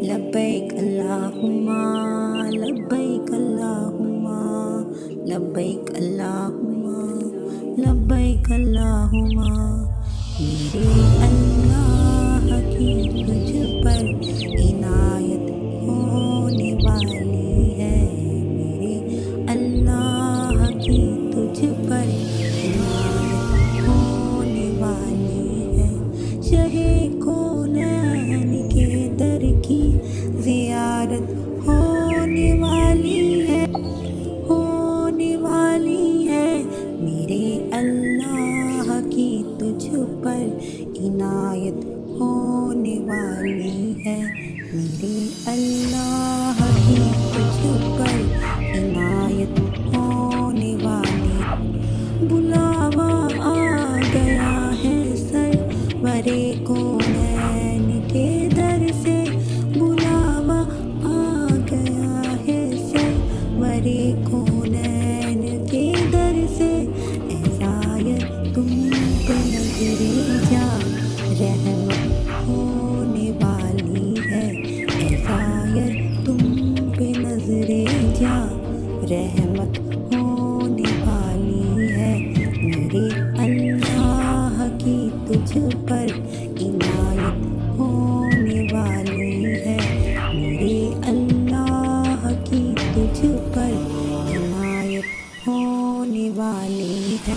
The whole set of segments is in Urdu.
لبیک اللہم لبیک اللہم لبیک اللہم لبیک اللہم. میرے اللہ کی تجھ پر عنایت ہونے والی ہے. میرے اللہ کی تجھ پر عنایت ہونے والی ہے. شہ کونین کے در کی زیارت ہونے والی ہے، ہونے والی ہے. میرے اللہ کی تجھ پر عنایت ہونے والی ہے. میرے اللہ کی تجھ پر عنایت ہونے والی. بلاوا آ گیا ہے سرورِ کونین کے در سے. بلاوا آ گیا ہے سرورِ کونین کے در سے. اے زائر تم پہ نظر جا رحمت ہونے والی ہے. اے زائر تم پہ نظر جا رحمت ہونے والی ہے. میرے اللہ کی تجھ پر عنایت ہونے والی ہے. میرے اللہ کی تجھ پر عنایت ہونے والی ہے.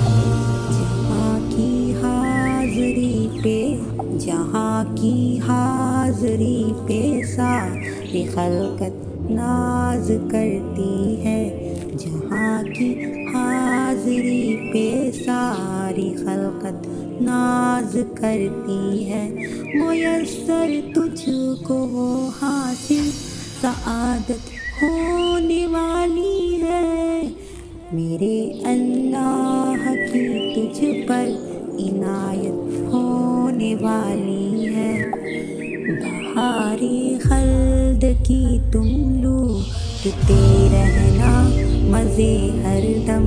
جہاں کی حاضری پہ، جہاں کی حاضری پہ ساری خلقت ناز کرتی ہے. جہاں کی حاضری پہ ساری خلقت ناز کرتی ہے. میسر تجھ کو وہ حاصل سعادت ہونے والی ہے. میرے اللہ کی تجھ پر عنایت ہونے والی ہے. بہارِ خلد کی تم لوٹتے رہنا مزے ہر دم.